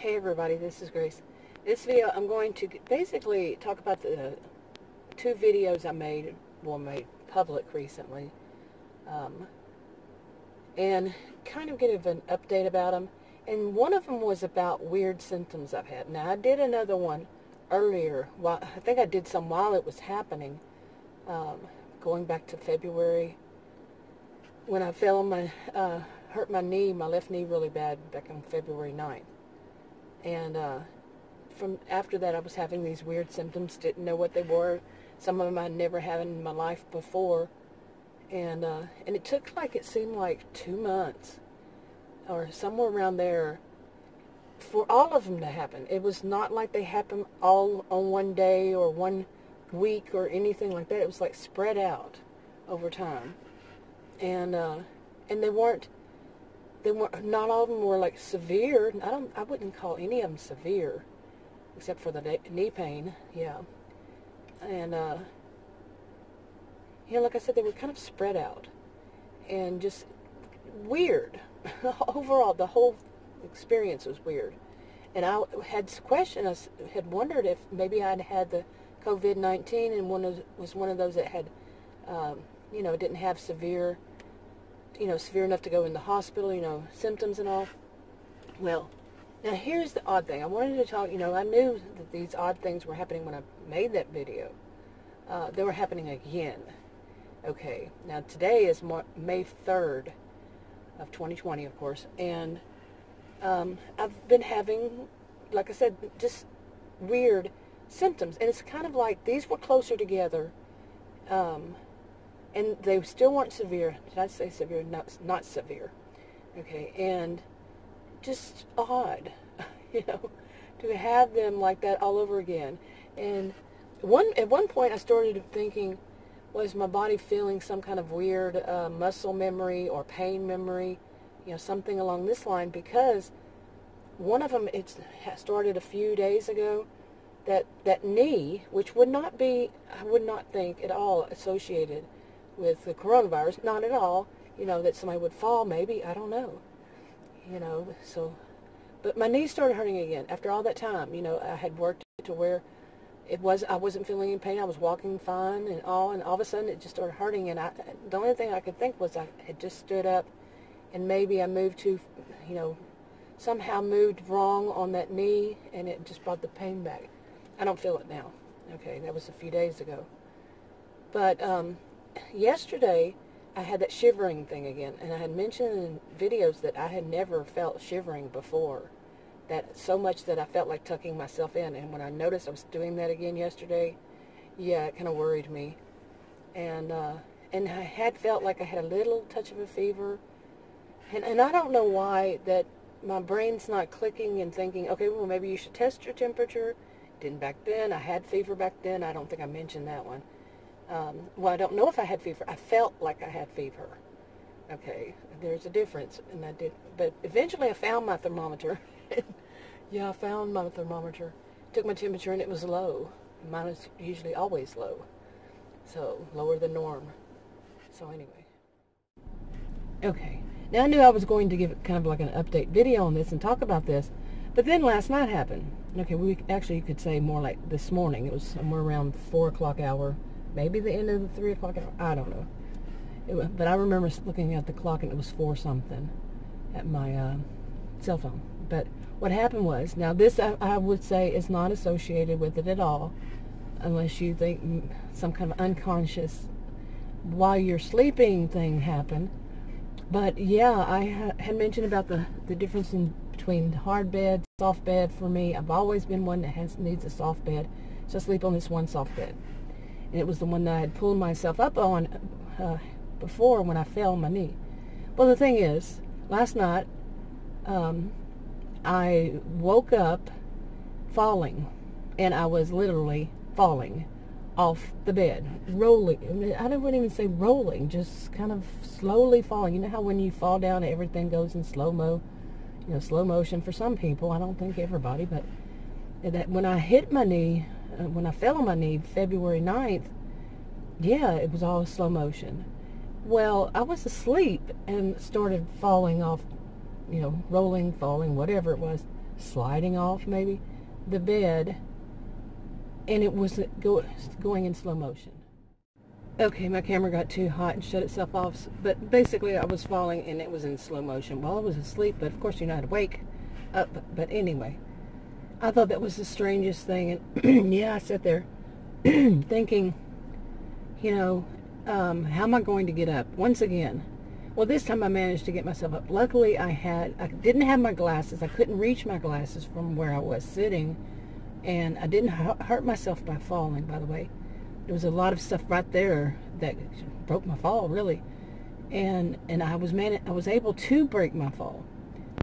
Hey everybody, this is Grace. This video I'm going to basically talk about the two videos I made public recently, and kind of give an update about them. And one of them was about weird symptoms I've had. Now I did another one earlier. I think I did some while it was happening, going back to February when I fell on my hurt my left knee really bad back on February 9th. And from after that, I was having these weird symptoms, didn't know what they were. Some of them I'd never had in my life before. And it took it seemed like 2 months or somewhere around there for all of them to happen. It was not like they happened all on one day or 1 week or anything like that. It was like spread out over time. And they weren't, not all of them were like severe. I wouldn't call any of them severe, except for the knee pain, yeah. And, like I said, they were kind of spread out and just weird. Overall, the whole experience was weird. And I had questioned, I had wondered if maybe I'd had the COVID-19 and was one of those that had, didn't have severe enough to go in the hospital, symptoms and all. Well, now here's the odd thing. I wanted to talk, I knew that these odd things were happening when I made that video. They were happening again. Okay, now today is May 3rd of 2020, of course, and I've been having, like I said, just weird symptoms. And it's kind of like these were closer together, and they still weren't severe. Did I say severe? Not severe. Okay, and just odd, to have them like that all over again. And at one point I started thinking, was my body feeling some kind of weird muscle memory or pain memory, something along this line, because one of them, it started a few days ago, that knee, which would not be, I would not think at all associated with the coronavirus, not at all, that somebody would fall maybe, I don't know, so, but my knee started hurting again after all that time. I had worked it to where I wasn't feeling any pain, I was walking fine and all of a sudden it just started hurting, and the only thing I could think was I had just stood up and maybe I moved somehow moved wrong on that knee, and it just brought the pain back. I don't feel it now. Okay, that was a few days ago. But yesterday I had that shivering thing again, and I had mentioned in videos that I had never felt shivering before, that so much that I felt like tucking myself in. And when I noticed I was doing that again yesterday, yeah, it kind of worried me. And I had felt like I had a little touch of a fever, and I don't know why that my brain's not clicking and thinking, okay, well, maybe you should test your temperature. Didn't back then. I had fever back then. I don't think I mentioned that one. Well, I don't know if I had fever. I felt like I had fever. Okay, there's a difference, and I did. But eventually I found my thermometer. Yeah, I found my thermometer. Took my temperature, and it was low. Mine is usually always low. So, lower than norm. So anyway. Okay. Now I knew I was going to give kind of like an update video on this and talk about this. But then last night happened. Okay, you could say more like this morning. It was somewhere around 4 o'clock hour. Maybe the end of the 3 o'clock hour. I don't know. But I remember looking at the clock and it was 4 something at my cell phone. But what happened was, now this I would say is not associated with it at all, unless you think some kind of unconscious while you're sleeping thing happened. But yeah, I had mentioned about the difference between hard bed, soft bed. For me, I've always been one that needs a soft bed, so I sleep on this one soft bed. And it was the one that I had pulled myself up on before when I fell on my knee. Well, the thing is, last night I woke up falling, and I was literally falling off the bed, rolling. I wouldn't even say rolling, just kind of slowly falling. You know how when you fall down, everything goes in slow motion for some people. I don't think everybody, but that when I hit my knee, when I fell on my knee February 9th, yeah, it was all slow motion. Well, I was asleep and started falling off, rolling, falling, whatever it was, sliding off maybe the bed, and it was going in slow motion. Okay, my camera got too hot and shut itself off, but basically I was falling and it was in slow motion while I was asleep, but of course you're not awake up. But anyway, I thought that was the strangest thing, and yeah, I sat there thinking, how am I going to get up once again? Well, this time I managed to get myself up. Luckily, I didn't have my glasses. I couldn't reach my glasses from where I was sitting, and I didn't hurt myself by falling, by the way. There was a lot of stuff right there that broke my fall, really, and I was able to break my fall,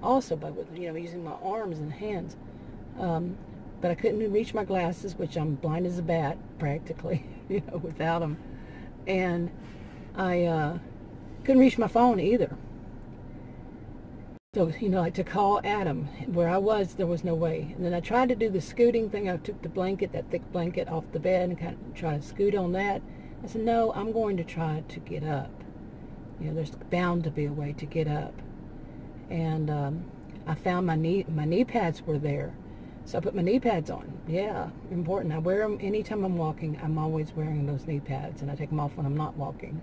also by using my arms and hands, but I couldn't reach my glasses, which I'm blind as a bat practically, without them, and I couldn't reach my phone either. So, like to call Adam, where I was, there was no way. And then I tried to do the scooting thing. I took the blanket, that thick blanket, off the bed and kind of try to scoot on that. I said, no, I'm going to try to get up. There's bound to be a way to get up. And I found my knee pads were there. So I put my knee pads on. Yeah, important. I wear them anytime I'm walking. I'm always wearing those knee pads, and I take them off when I'm not walking.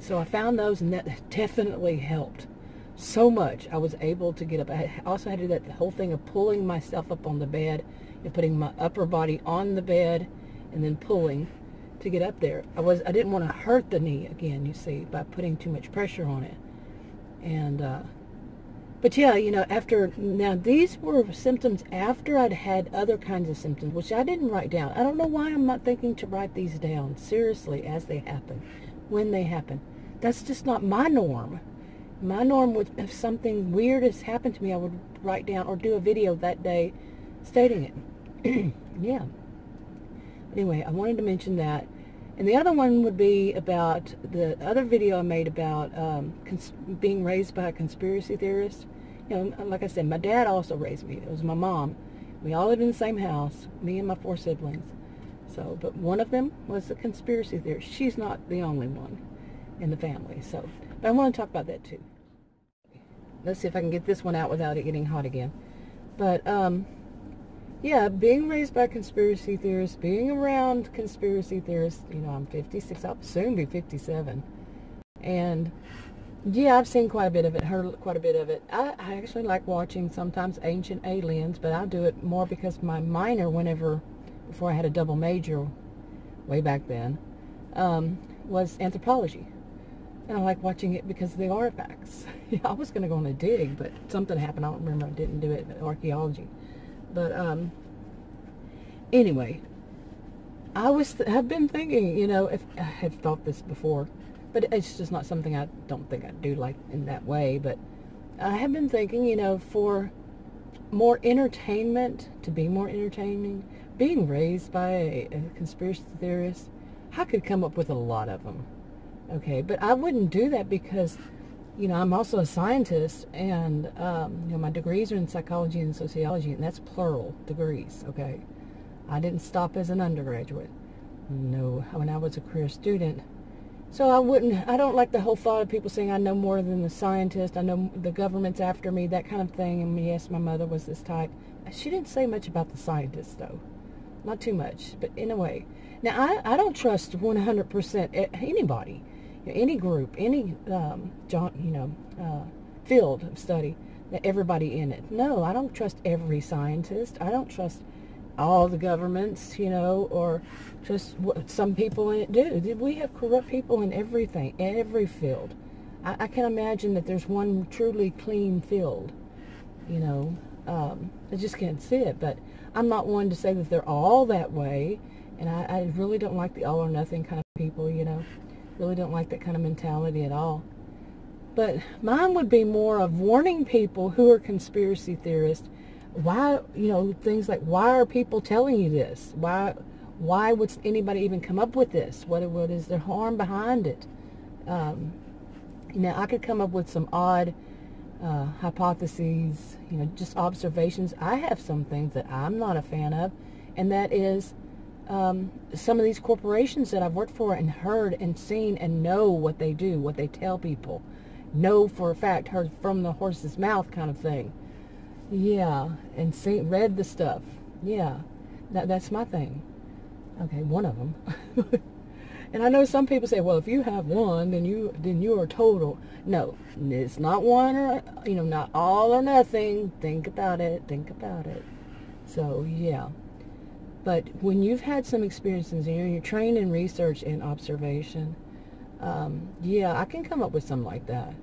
So I found those, and that definitely helped so much. I was able to get up. I also had to do that the whole thing of pulling myself up on the bed and putting my upper body on the bed and then pulling to get up there. I didn't want to hurt the knee again, you see, by putting too much pressure on it. And but yeah, now these were symptoms after I'd had other kinds of symptoms, which I didn't write down. I don't know why I'm not thinking to write these down seriously as they happen, when they happen. That's just not my norm. My norm would, if something weird has happened to me, I would write down or do a video that day stating it. Yeah. Anyway, I wanted to mention that. And the other one would be about the other video I made about being raised by a conspiracy theorist. Like I said, my dad also raised me. It was my mom. We all lived in the same house, me and my 4 siblings. So, but one of them was a conspiracy theorist. She's not the only one in the family. So, but I want to talk about that too. Let's see if I can get this one out without it getting hot again. But, yeah, being raised by conspiracy theorists, being around conspiracy theorists, I'm 56, I'll soon be 57. And, yeah, I've seen quite a bit of it, heard quite a bit of it. I actually like watching sometimes Ancient Aliens, but I do it more because my minor, before I had a double major, way back then, was anthropology. And I like watching it because of the artifacts. I was going to go on a dig, but something happened. I don't remember. I didn't do it, archaeology. But anyway, I've been thinking, if I have thought this before, but it's just not something I don't think I do like in that way. But I have been thinking, for more entertainment, to be more entertaining, being raised by a conspiracy theorist, I could come up with a lot of them. Okay, but I wouldn't do that because, I'm also a scientist, and, my degrees are in psychology and sociology, and that's plural degrees, okay? I didn't stop as an undergraduate. No, when I was a career student. So I don't like the whole thought of people saying I know more than the scientist, I know the government's after me, that kind of thing, and yes, my mother was this type. She didn't say much about the scientists, though. Not too much, but in a way. Now, I don't trust 100% anybody. Any group, any field of study, everybody in it. No, I don't trust every scientist. I don't trust all the governments, or just what some people in it do. We have corrupt people in everything, every field. I can imagine that there's one truly clean field. I just can't see it. But I'm not one to say that they're all that way. And I really don't like the all or nothing kind of people, Really don't like that kind of mentality at all. But mine would be more of warning people who are conspiracy theorists. Why, things like, why are people telling you this? Why would anybody even come up with this? What is their harm behind it? Now, I could come up with some odd hypotheses, just observations. I have some things that I'm not a fan of, and that is some of these corporations that I've worked for and heard and seen and know what they do, what they tell people, know for a fact, heard from the horse's mouth kind of thing. Yeah, and read the stuff. Yeah, that's my thing. Okay, one of them. And I know some people say, well, if you have one, then you are total. No, it's not one or, not all or nothing. Think about it. Think about it. So, yeah. But when you've had some experiences, you're trained in research and observation, yeah, I can come up with something like that.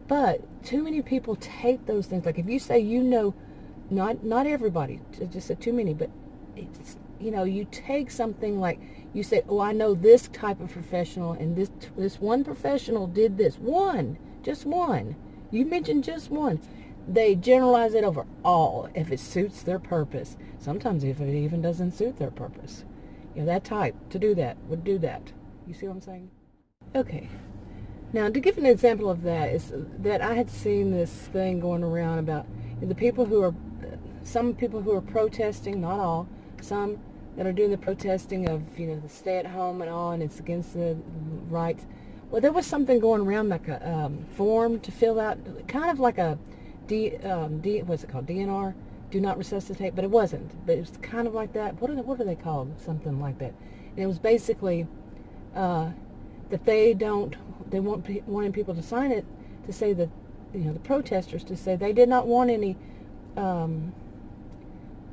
But too many people take those things. Like if you say, not everybody, I just said too many, but it's, you take something like, you say, oh, I know this type of professional, and this one professional did this. Just one. You mentioned just one. They generalize it over all if it suits their purpose. Sometimes if it even doesn't suit their purpose. That type to do that would do that. You see what I'm saying? Okay. Now, to give an example of that is that I had seen this thing going around about some people who are protesting, not all, some that are doing the protesting of, the stay at home and all, and it's against the rights. Well, there was something going around like a form to fill out, kind of like a what's it called? DNR, do not resuscitate, but it wasn't. But it was kind of like that. What are they called? Something like that. And it was basically that they wanted people to sign it to say that, the protesters to say they did not want any,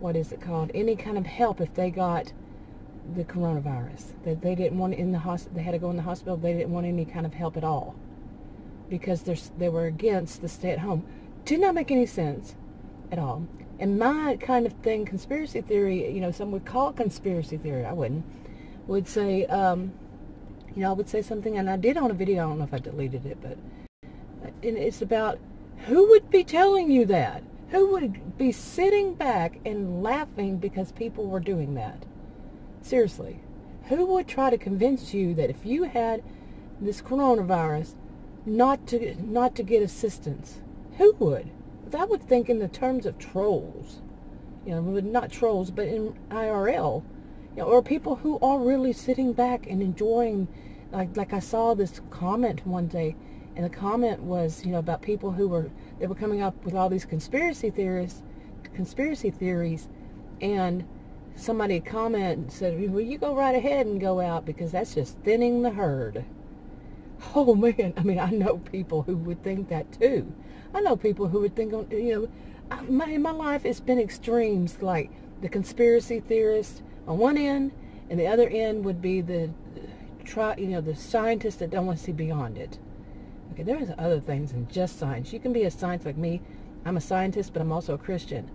what is it called? Any kind of help if they got the coronavirus. That they didn't want in the hospital. They had to go in the hospital. They didn't want any kind of help at all because they were against the stay at home. Did not make any sense at all. And my kind of thing, conspiracy theory, some would call it conspiracy theory. I wouldn't. Would say, I would say something, and I did on a video. I don't know if I deleted it, but it's about who would be telling you that? Who would be sitting back and laughing because people were doing that? Seriously. Who would try to convince you that if you had this coronavirus, not to get assistance? Who would? I would think in the terms of trolls. Not trolls, but in IRL. Or people who are really sitting back and enjoying, like I saw this comment one day, and the comment was, about people who were coming up with all these conspiracy theories, and somebody commented and said, well, you go right ahead and go out because that's just thinning the herd. Oh man, I know people who would think that too. I know people who would think, in my life it's been extremes, like the conspiracy theorists on one end, and the other end would be the scientists that don't want to see beyond it. Okay, there's other things than just science. You can be a scientist like me. I'm a scientist, but I'm also a Christian.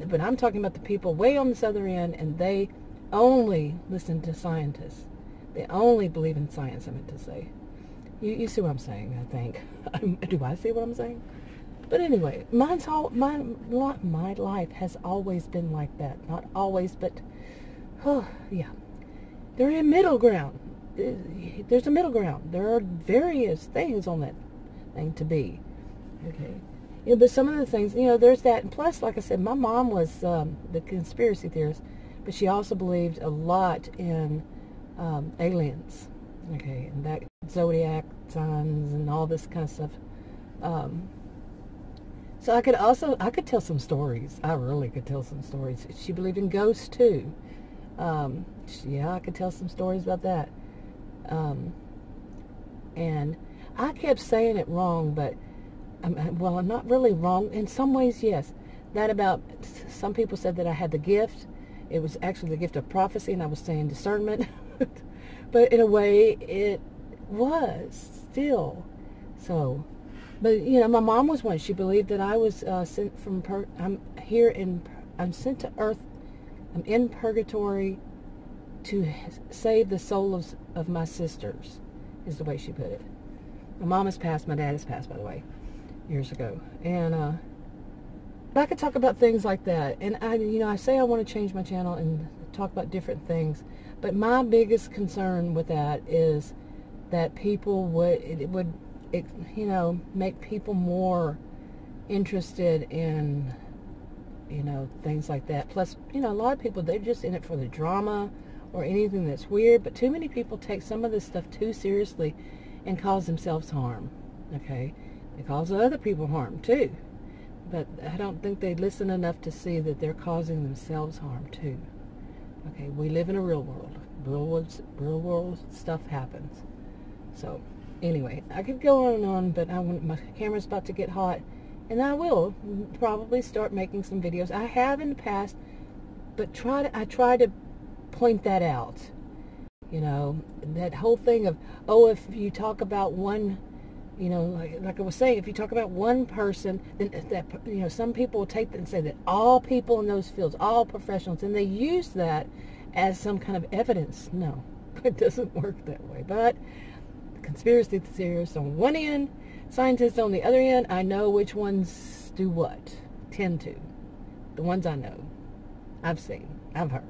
But I'm talking about the people way on this other end, and they only listen to scientists. They only believe in science, I meant to say. You see what I'm saying, I think. Do I see what I'm saying? But anyway, my life has always been like that. Not always, but, yeah. They're in middle ground. There's a middle ground. There are various things on that thing to be. Okay. But some of the things, there's that. And plus, like I said, my mom was the conspiracy theorist, but she also believed a lot in aliens. Okay, and that zodiac signs and all this kind of stuff. So I could tell some stories. I really could tell some stories. She believed in ghosts too. Yeah, I could tell some stories about that. And I kept saying it wrong, but well, not really wrong. In some ways, yes. That about, some people said that I had the gift. It was actually the gift of prophecy, and I was saying discernment. But in a way, it was still. So, but my mom was one. She believed that I was sent from. I'm sent to Earth. I'm in purgatory to save the souls of my sisters, is the way she put it. My mom has passed. My dad has passed, by the way, years ago. And but I could talk about things like that. And I say I want to change my channel and talk about different things. But my biggest concern with that is that people would make people more interested in, things like that. Plus, a lot of people, they're just in it for the drama or anything that's weird. But too many people take some of this stuff too seriously and cause themselves harm. Okay? They cause other people harm too. But I don't think they listen enough to see that they're causing themselves harm too. Okay, we live in a real world. Real world stuff happens. So, anyway, I could go on and on, but my camera's about to get hot, and I will probably start making some videos. I have in the past, but I try to point that out. You know, that whole thing of, oh, if you talk about one, you know, like I was saying, if you talk about one person, then that, you know, some people will take that and say that all people in those fields, all professionals, and they use that as some kind of evidence. No, it doesn't work that way. But conspiracy theorists on one end, scientists on the other end, I know which ones do what, tend to. The ones I know, I've seen, I've heard.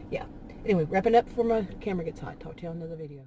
Yeah. Anyway, wrapping up before my camera gets hot. Talk to you on another video.